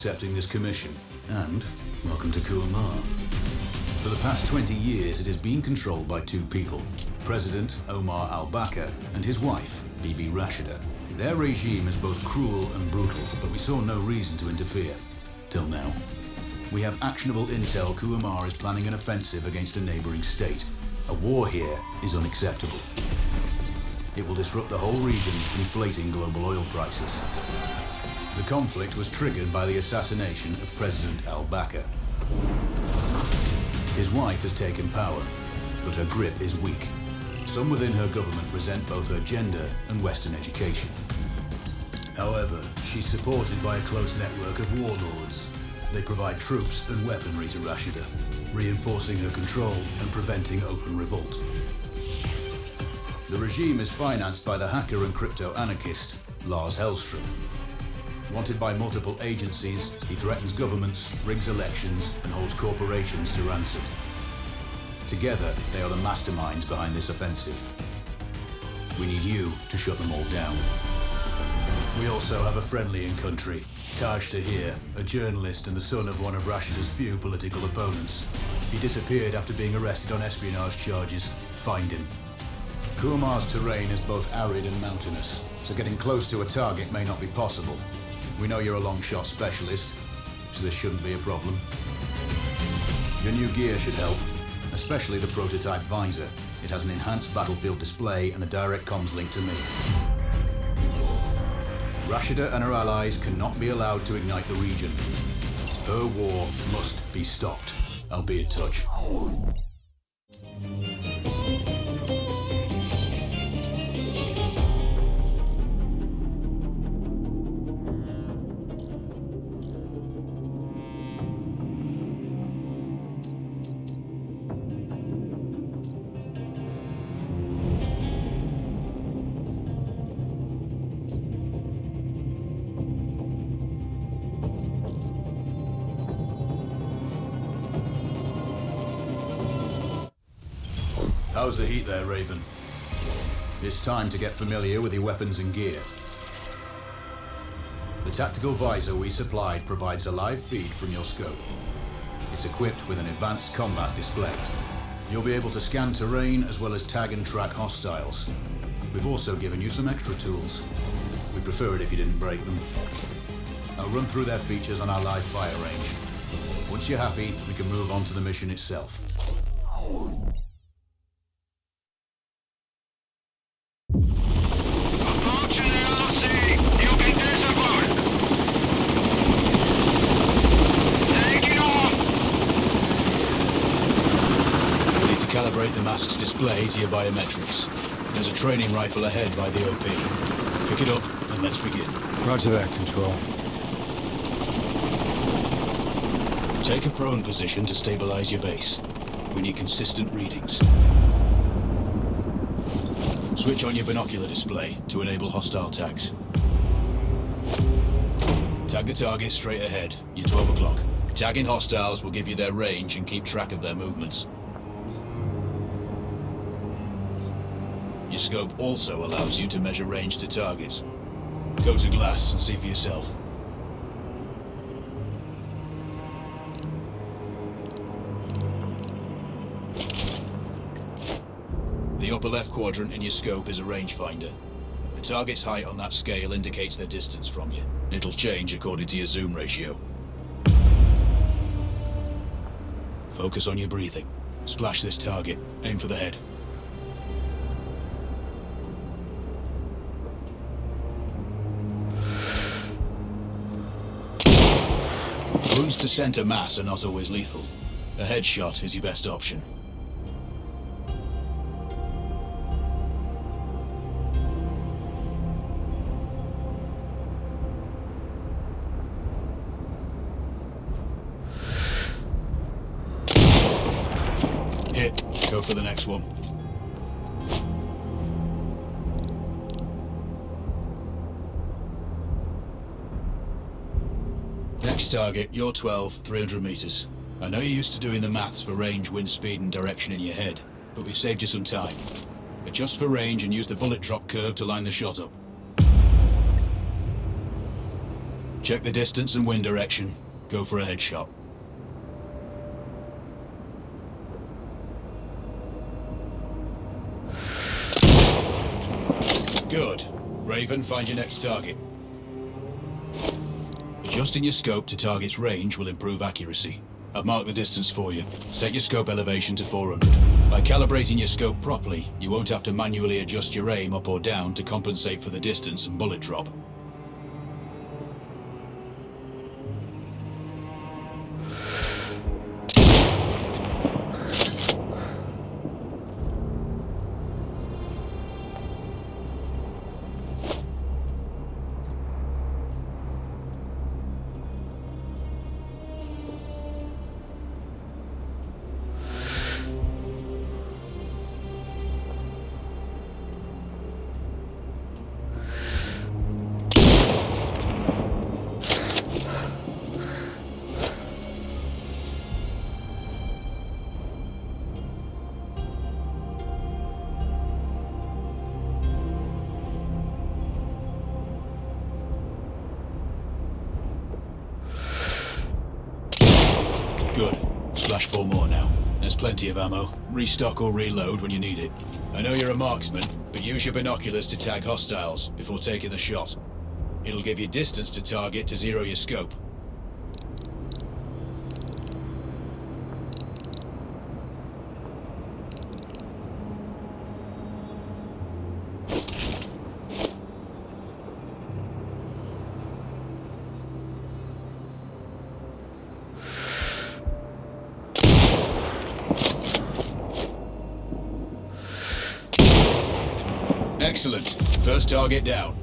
accepting this commission, and welcome to Kuamar. For the past 20 years, it has been controlled by two people, President Omar al-Bakr and his wife, Bibi Rashida. Their regime is both cruel and brutal, but we saw no reason to interfere, till now. We have actionable intel Kuamar is planning an offensive against a neighboring state. A war here is unacceptable. It will disrupt the whole region, inflating global oil prices. The conflict was triggered by the assassination of President al-Bakr. His wife has taken power, but her grip is weak. Some within her government resent both her gender and Western education. However, she's supported by a close network of warlords. They provide troops and weaponry to Rashida, reinforcing her control and preventing open revolt. The regime is financed by the hacker and crypto-anarchist Lars Hellstrom. Wanted by multiple agencies, he threatens governments, rigs elections, and holds corporations to ransom. Together, they are the masterminds behind this offensive. We need you to shut them all down. We also have a friendly in country, Taj Tahir, a journalist and the son of one of Rashida's few political opponents. He disappeared after being arrested on espionage charges. Find him. Kuamar's terrain is both arid and mountainous, so getting close to a target may not be possible. We know you're a long shot specialist, so this shouldn't be a problem. Your new gear should help, especially the prototype visor. It has an enhanced battlefield display and a direct comms link to me. Rashida and her allies cannot be allowed to ignite the region. Her war must be stopped. I'll be in touch. How's the heat there, Raven? It's time to get familiar with your weapons and gear. The tactical visor we supplied provides a live feed from your scope. It's equipped with an advanced combat display. You'll be able to scan terrain as well as tag and track hostiles. We've also given you some extra tools. We'd prefer it if you didn't break them. I'll run through their features on our live fire range. Once you're happy, we can move on to the mission itself. Calibrate the mask's display to your biometrics. There's a training rifle ahead by the OP. Pick it up and let's begin. Roger that, Control. Take a prone position to stabilize your base. We need consistent readings. Switch on your binocular display to enable hostile tags. Tag the target straight ahead. You're 12 o'clock. Tagging hostiles will give you their range and keep track of their movements. Your scope also allows you to measure range to targets. Go to glass and see for yourself. The upper left quadrant in your scope is a rangefinder. The target's height on that scale indicates their distance from you. It'll change according to your zoom ratio. Focus on your breathing. Splash this target. Aim for the head. Wounds to center mass are not always lethal. A headshot is your best option. Hit. Go for the next one. Next target, you're 12, 300 meters. I know you're used to doing the maths for range, wind speed, and direction in your head, but we've saved you some time. Adjust for range and use the bullet drop curve to line the shot up. Check the distance and wind direction. Go for a headshot. Good. Raven, find your next target. Adjusting your scope to target's range will improve accuracy. I've marked the distance for you. Set your scope elevation to 400. By calibrating your scope properly, you won't have to manually adjust your aim up or down to compensate for the distance and bullet drop. Good. Splash 4 more now. There's plenty of ammo. Restock or reload when you need it. I know you're a marksman, but use your binoculars to tag hostiles before taking the shot. It'll give you distance to target to zero your scope. Excellent. First target down.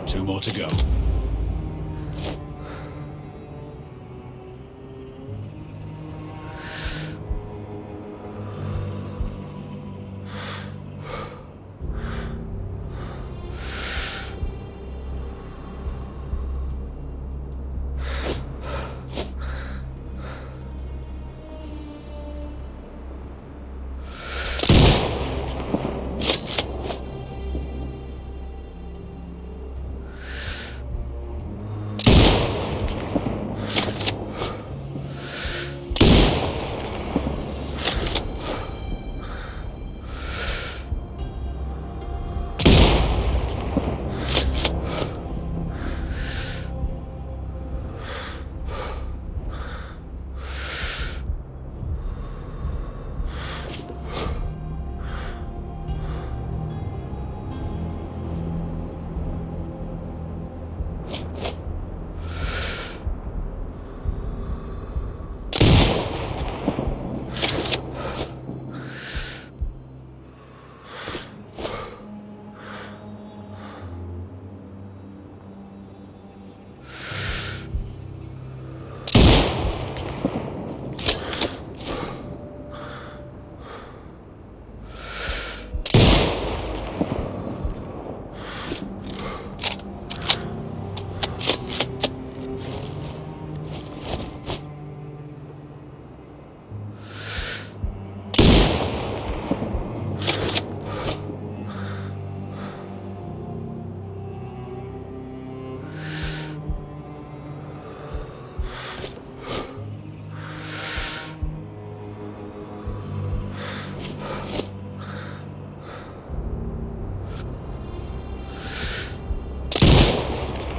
Two more to go.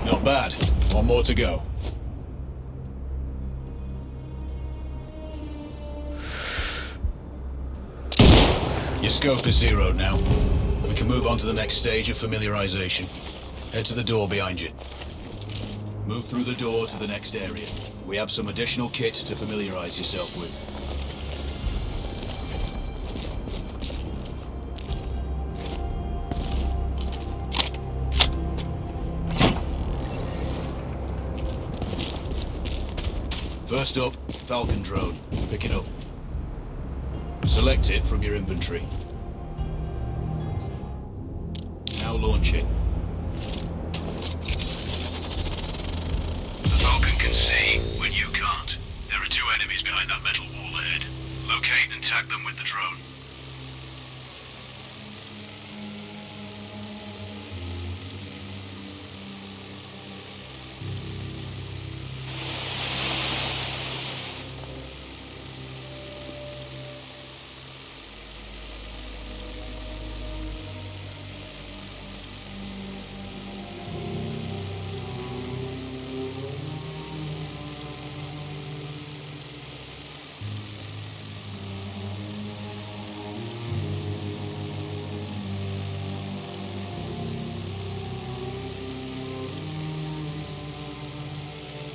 Not bad. One more to go. Your scope is zeroed now. We can move on to the next stage of familiarization. Head to the door behind you. Move through the door to the next area. We have some additional kit to familiarize yourself with. First up, Falcon drone. Pick it up. Select it from your inventory. Now launch it. The Falcon can see when you can't. enemies behind that metal wall ahead. Locate and tag them with the drone.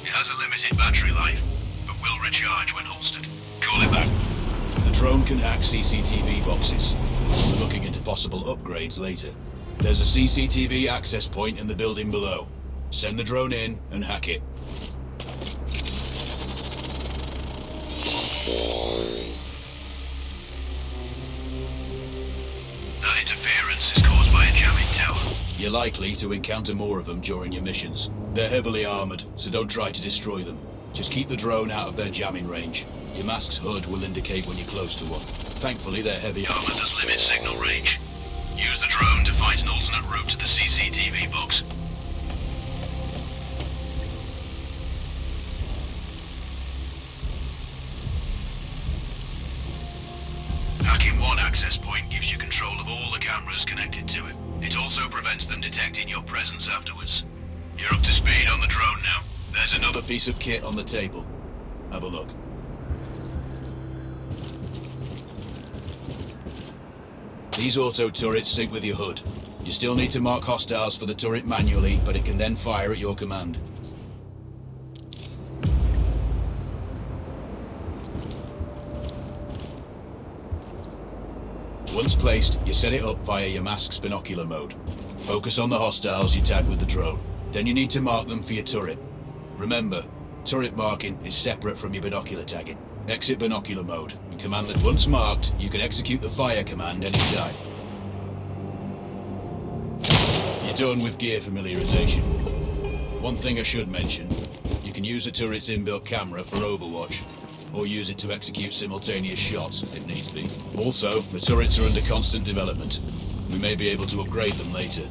It has a limited battery life, but will recharge when holstered. Call it back. The drone can hack CCTV boxes. We're looking into possible upgrades later. There's a CCTV access point in the building below. Send the drone in and hack it. That interference is caused by a jamming tower. You're likely to encounter more of them during your missions. They're heavily armored, so don't try to destroy them. Just keep the drone out of their jamming range. Your mask's HUD will indicate when you're close to one. Thankfully, they're heavy. Armor does limit signal range. Use the drone to find an alternate route to the CCTV box. Hacking one access point gives you control of all the cameras connected to it. It also prevents them detecting your presence afterwards. You're up to speed on the drone now. There's another Piece of kit on the table. Have a look. These auto turrets sync with your HUD. You still need to mark hostiles for the turret manually, but it can then fire at your command. Once placed, you set it up via your mask's binocular mode. Focus on the hostiles you tag with the drone. Then you need to mark them for your turret. Remember, turret marking is separate from your binocular tagging. Exit binocular mode, and command that once marked, you can execute the fire command anytime. You're done with gear familiarization. One thing I should mention, you can use the turret's inbuilt camera for overwatch, or use it to execute simultaneous shots if needs be. Also, the turrets are under constant development. We may be able to upgrade them later.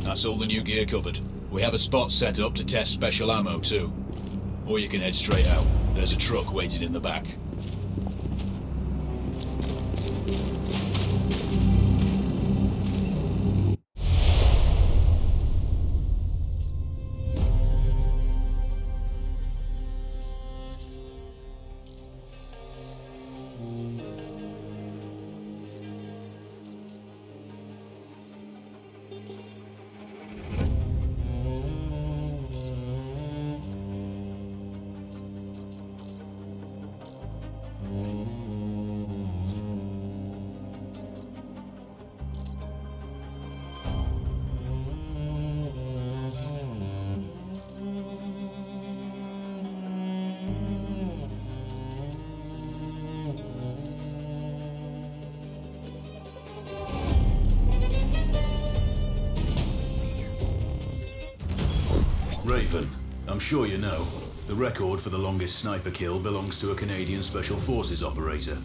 That's all the new gear covered. We have a spot set up to test special ammo too. Or you can head straight out. There's a truck waiting in the back. Raven, I'm sure you know, the record for the longest sniper kill belongs to a Canadian Special Forces operator.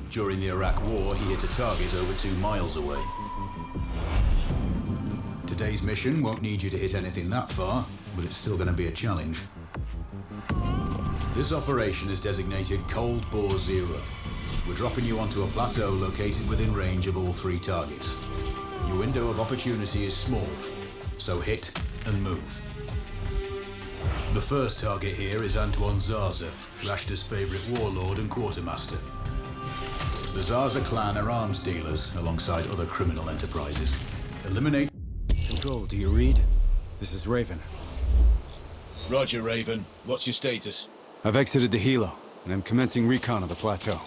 During the Iraq War, he hit a target over 2 miles away. Today's mission won't need you to hit anything that far, but it's still going to be a challenge. This operation is designated Cold Bore Zero. We're dropping you onto a plateau located within range of all 3 targets. Your window of opportunity is small, so hit and move. The first target here is Antoine Zaza, Rashta's favorite warlord and quartermaster. The Zaza clan are arms dealers alongside other criminal enterprises. Eliminate... Control, do you read? This is Raven. Roger, Raven. What's your status? I've exited the helo, and I'm commencing recon of the plateau.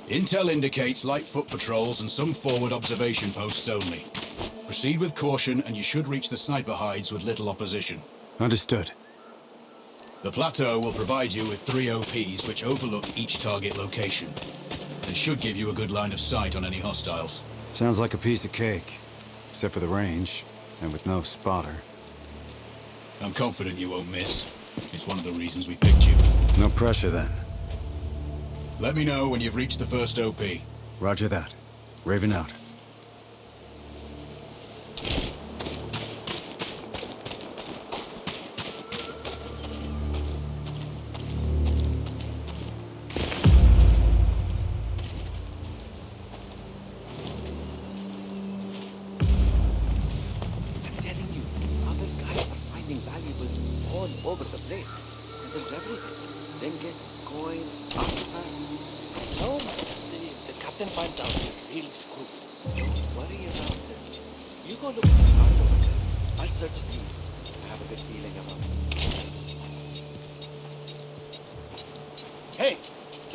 Intel indicates light foot patrols and some forward observation posts only. Proceed with caution and you should reach the sniper hides with little opposition. Understood. The plateau will provide you with 3 OPs which overlook each target location. They should give you a good line of sight on any hostiles. Sounds like a piece of cake. Except for the range, and with no spotter. I'm confident you won't miss. It's one of the reasons we picked you. No pressure then. Let me know when you've reached the first OP. Roger that. Raven out. Over the place. And there's everything. Ringgit, coin, artifacts. No, the captain finds out he'll screw. Don't worry about it. You go look at the cars over there. I'll search these. I have a good feeling about it. Hey!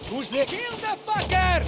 Who's there? Kill the fucker!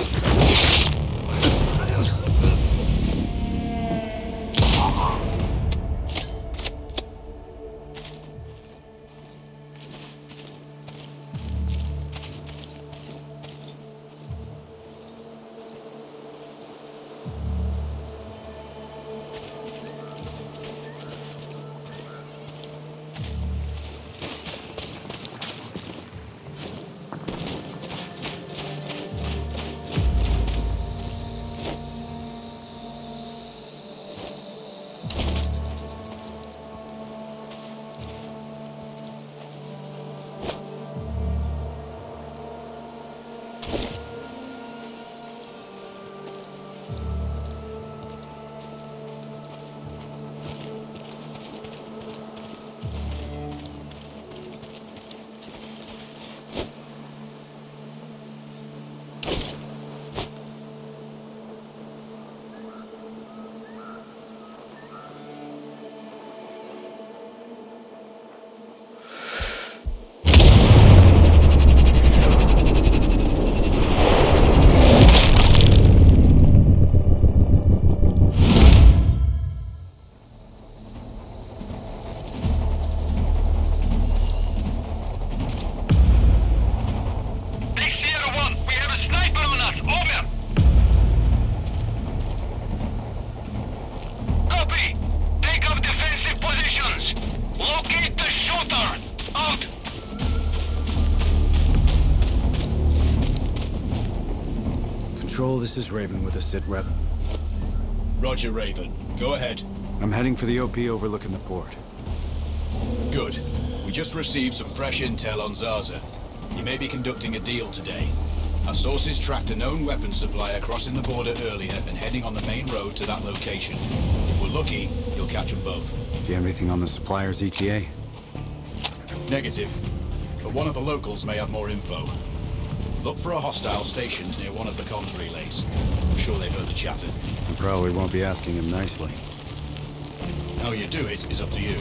Control, this is Raven with a sit rep. Roger, Raven. Go ahead. I'm heading for the OP overlooking the port. Good. We just received some fresh intel on Zaza. He may be conducting a deal today. Our sources tracked a known weapons supplier crossing the border earlier and heading on the main road to that location. If we're lucky, you'll catch them both. Do you have anything on the supplier's ETA? Negative. But one of the locals may have more info. Look for a hostile stationed near one of the comms relays. I'm sure they've heard the chatter. I probably won't be asking him nicely. How you do it is up to you.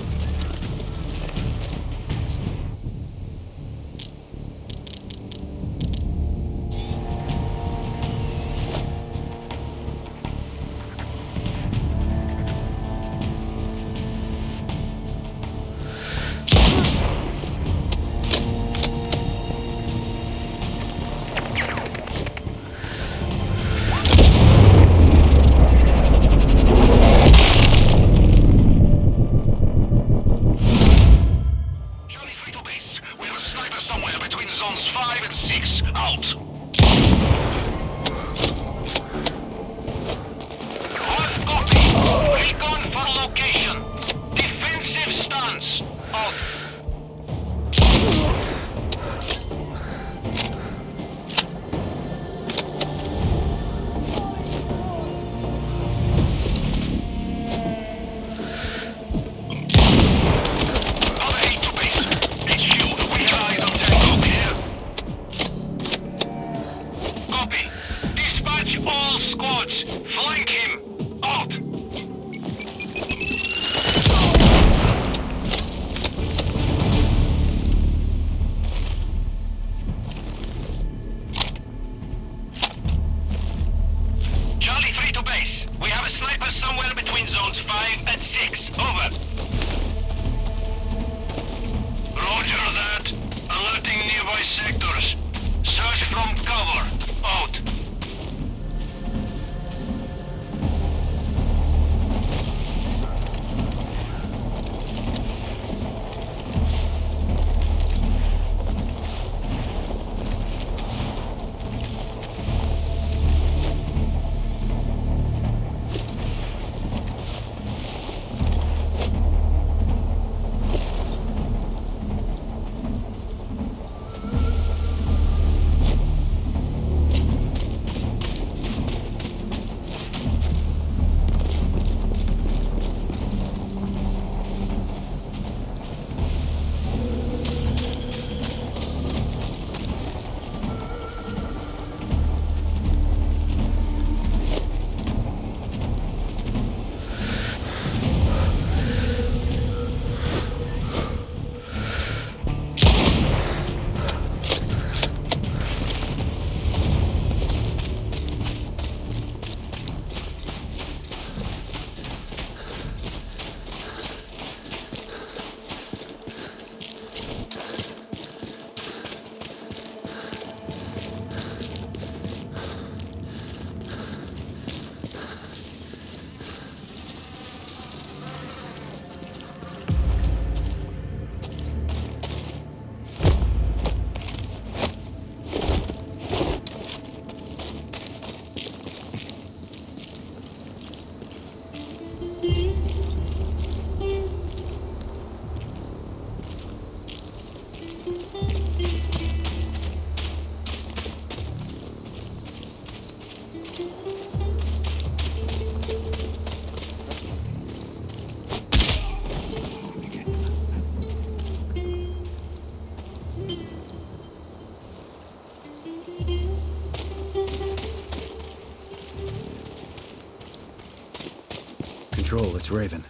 Control, it's Raven.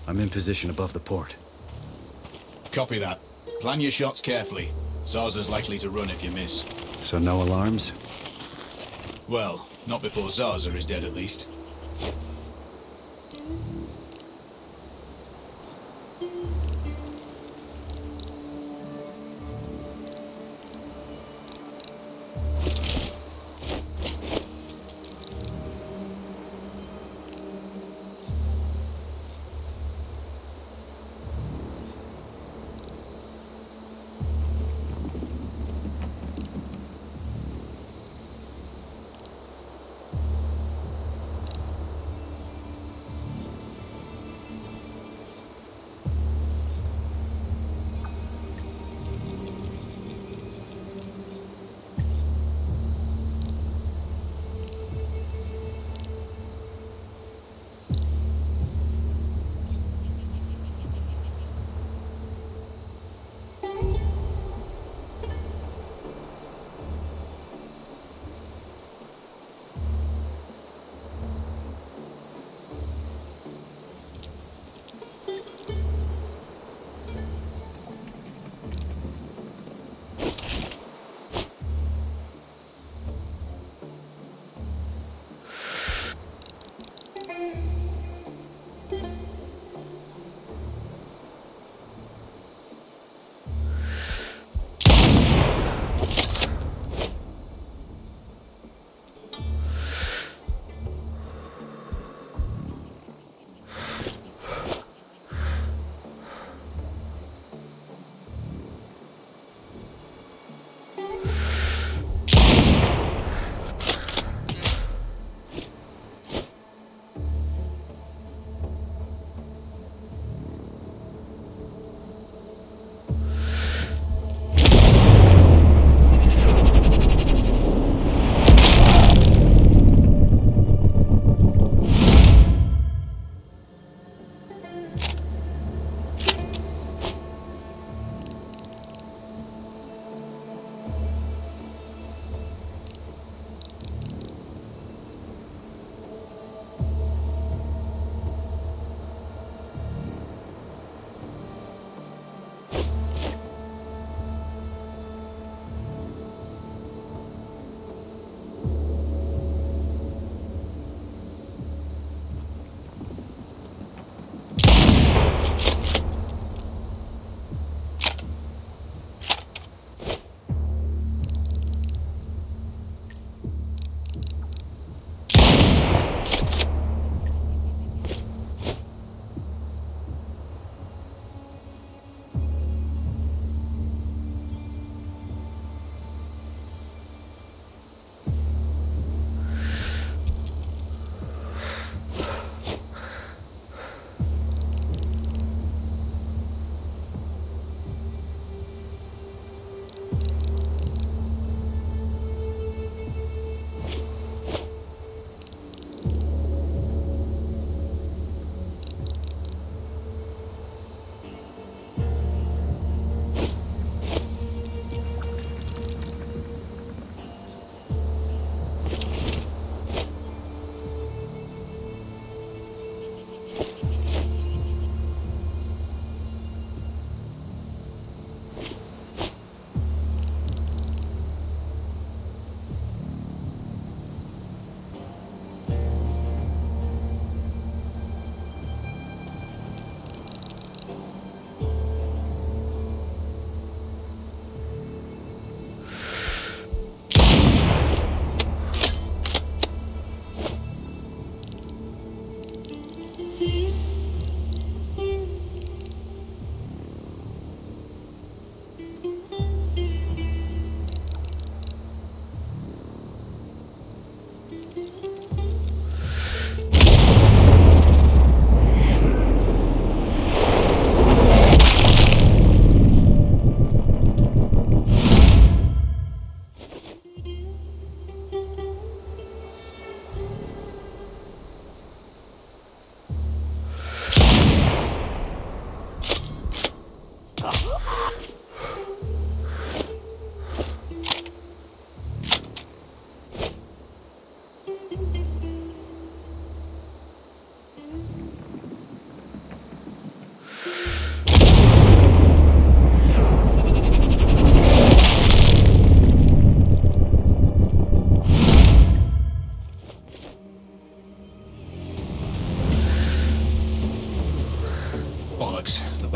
I'm in position above the port. Copy that. Plan your shots carefully. Zarza's likely to run if you miss. So no alarms? Well, not before Zarza is dead at least.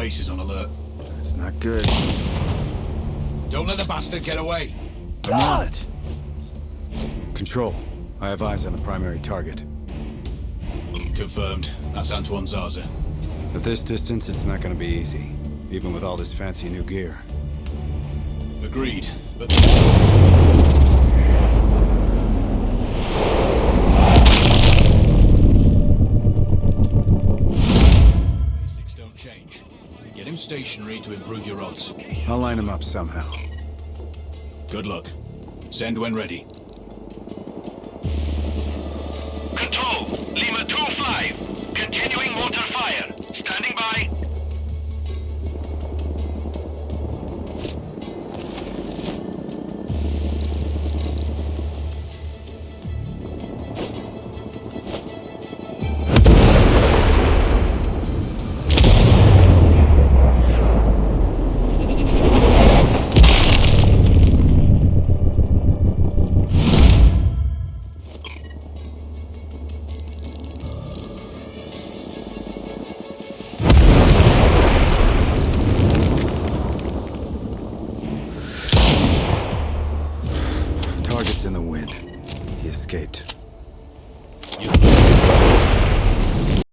base is on alert. It's not good. Don't let the bastard get away! I'm on it. Control. I have eyes on the primary target. Confirmed. That's Antoine Zaza. At this distance, it's not gonna be easy. Even with all this fancy new gear. Agreed, but... Basics don't change. Get him stationary to improve your odds. I'll line him up somehow. Good luck. Send when ready. Control, Lima 2-5. Continuing mortar fire. Standing by. Target's in the wind. He escaped.